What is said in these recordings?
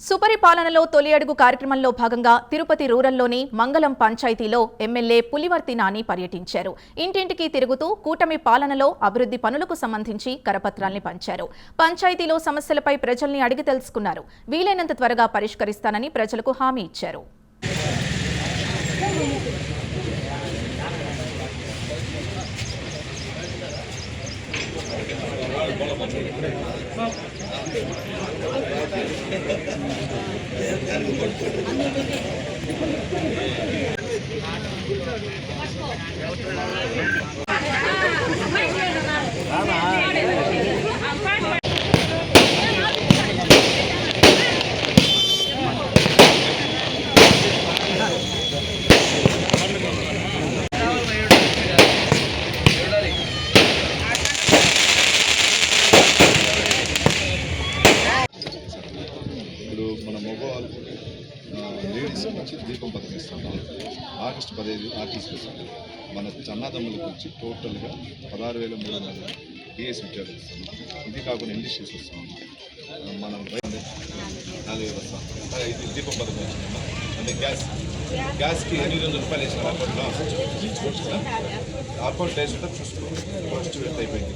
సుపరిపాలనలో తొలి అడుగు కార్యక్రమంలో భాగంగా తిరుపతి రూరల్లోని మంగళం పంచాయతీలో ఎమ్మెల్యే పులివర్తి నాని పర్యటించారు. ఇంటింటికి తిరుగుతూ కూటమి పాలనలో అభివృద్ధి పనులకు సంబంధించి కరపత్రాల్ని పంచారు. పంచాయతీలో సమస్యలపై ప్రజల్ని అడిగి తెలుసుకున్నారు. వీలైనంత త్వరగా పరిష్కరిస్తానని ప్రజలకు హామీ ఇచ్చారు. మన మగవాళ్ళు లేడీస్ నుంచి దీపం పథకం ఇస్తున్నాం. ఆగస్టు 15 ఆర్టీసీ మన చన్నాదమ్ములకు వచ్చి టోటల్గా 16,300 డిఎస్ ఉద్యోగాలు ఇస్తున్నాం. ఇది కాకుండా ఇండస్ట్రీస్ వస్తాం. మనం 4,000 వస్తాం. ఇది దీపం పథకం వచ్చిందమ్మా. అంటే గ్యాస్కి 800 రూపాయలు వేసిన అకౌంట్ వేసుకుంటే చూసుకోండి. ఫస్ట్ అయిపోయింది.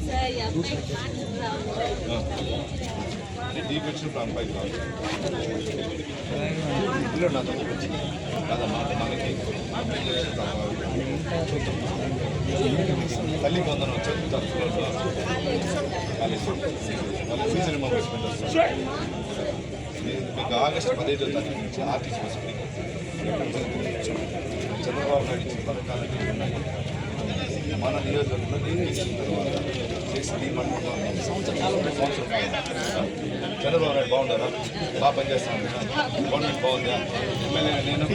నీకు వచ్చినప్పుడు అమ్మాయి కావాలి ఇంట్లో నా తమ్ముడు వచ్చింది కాదమ్మా. మనకి తల్లి పొందనం చదువుతారు వాళ్ళ ఫీజు రిమంబర్స్మెంట్ వస్తుంది. మీకు ఆగస్టు 15వ తారీఖు నుంచి ఆర్టీసీ వస్తుంది. చంద్రబాబు నాయుడు ఇచ్చిన పథకాలన్నీ ఉన్నాయి. మన నియోజకవర్గంలో నేను ఇచ్చిన తర్వాత చేసి సంవత్సరం చంద్రబాబు నాయుడు బాగుంటారా? బాగా పనిచేస్తాను. గవర్నమెంట్ బాగుందా? ఎమ్మెల్యే నేను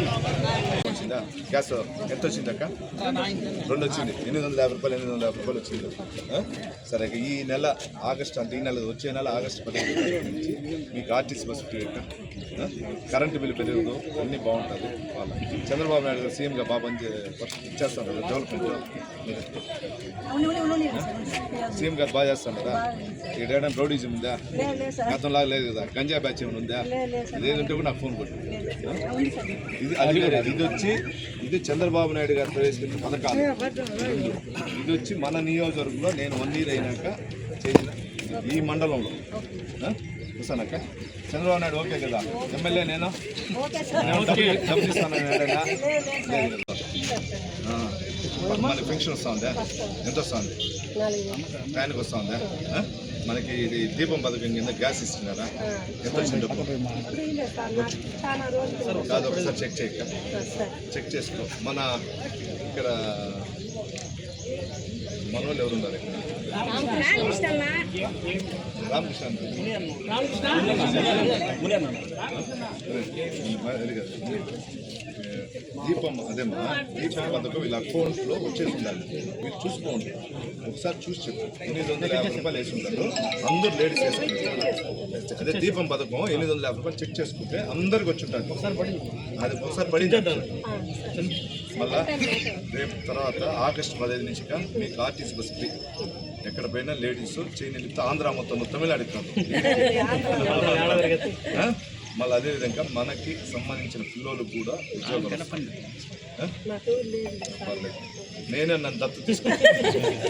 వచ్చిందా? గ్యాస్ ఎంత వచ్చింది అక్క? 2 వచ్చింది. 850 రూపాయలు 850 రూపాయలు వచ్చింది. సరే ఈ నెల ఆగస్టు అంటే ఈ నెల వచ్చే నెల ఆగస్టు 15 నుంచి మీకు ఆర్టీసీ బస్ ఫ్రీ అక్క. కరెంటు బిల్లు పెరగదు, అన్నీ బాగుంటుంది. వాళ్ళ చంద్రబాబు నాయుడు గారు సీఎంగా బాగా ఇచ్చేస్తాను కదా డెవలప్మెంట్. సీఎం గారు బాగా చేస్తాను కదా. ఇక్కడ రౌడీజం ఉందా? గతంలాగా లేదు కదా. గంజా బ్యాచ్ ఏమైనా ఉందా? లేదంటే కూడా నాకు ఫోన్ కొట్టు. ఇది అది ఇది చంద్రబాబు నాయుడు గారు ప్రవేశపెట్టిన పథకాలు. ఇది వచ్చి మన నియోజకవర్గంలో నేను 1 year అయినాక చేసిన ఈ మండలంలో చూసానక్క. చంద్రబాబు నాయుడు ఓకే కదా? ఎమ్మెల్యే నేను డబ్బులు ఇస్తాను. మన పెన్షన్ వస్తూ ఉందా? ఎంత వస్తుంది? టైంకి వస్తూ ఉందా? మనకి ఇది దీపం పథకం కింద గ్యాస్ ఇస్తున్నారా? ఎంత వచ్చింది డబ్బు? కాదు, ఒకసారి చెక్ చేసుకో. మన ఇక్కడ మనోళ్ళు ఎవరున్నారు ఇక్కడ? రామకృష్ణ దీపం అదేమ్మా. దీపం పథకం వీళ్ళ అకౌంట్లో వచ్చేసి ఉండాలి. మీరు చూసుకోండి, ఒకసారి చూసి చెప్పు. 850 రూపాయలు వేసి ఉంటారు. అందరూ లేడీస్ వేసుకుంటారు. అదే దీపం పథకం 850 రూపాయలు చెక్ చేసుకుంటే అందరికి వచ్చి ఉంటారు. అది ఒకసారి పడింది. మళ్ళా రేపు తర్వాత ఆగస్టు 15 నుంచి మీకు ఆర్టీసీ బస్ ఫ్రీ. ఎక్కడ పోయినా లేడీస్ చేయని ఆంధ్ర మొత్తం తమిళనాడు ఇస్తాను. మళ్ళీ అదేవిధంగా మనకి సంబంధించిన పిల్లలు కూడా ఉద్యోగం. నేనే నన్ను దత్తు తీసుకుంటా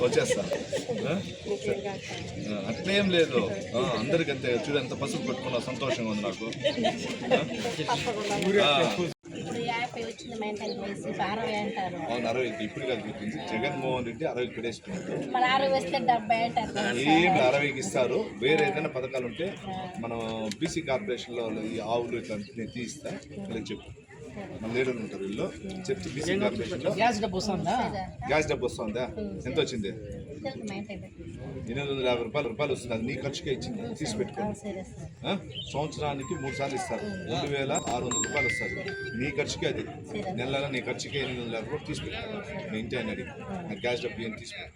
వచ్చేస్తాను. అట్లేం లేదు, అందరికంతే. చూడు ఎంత పసుపు పెట్టుకున్నా సంతోషంగా ఉంది నాకు. అవును, 60 ఇప్పుడు కాదు. జగన్మోహన్ రెడ్డి 60 పెట్టేసుకున్నారు. 60కి ఇస్తారు. వేరే ఏదైనా పథకాలు ఉంటే మనం బీసీ కార్పొరేషన్లో ఈ ఆవులు ఇట్లాంటి నేను తీస్తా. ఇలా చెప్పు, మన లీడర్లు ఉంటారు వీళ్ళు. చెప్తే బీసీ కార్పొరేషన్లో గ్యాస్ డబ్బు వస్తుందా? ఎంత వచ్చింది? 850 రూపాయలు వస్తుంది. అది నీ ఖర్చుకే ఇచ్చింది. తీసి పెట్టుకోండి. సంవత్సరానికి 3 సార్లు ఇస్తారు. 2,600 రూపాయలు వస్తుంది. నీ ఖర్చుకే అది. నెల నీ ఖర్చుకే 850 రూపాయలు తీసి పెట్టుకోండి. మీ ఇంటి అని అడిగి నాకు గ్యాస్ డబ్బు ఏం తీసుకుంటాను.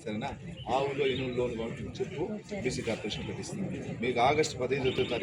సరేనా? ఆవులో 8 లోన్ చెప్పు, బీసీ కార్పొరేషన్ పెట్టిస్తుంది. మీకు ఆగస్టు 15వ తారీఖు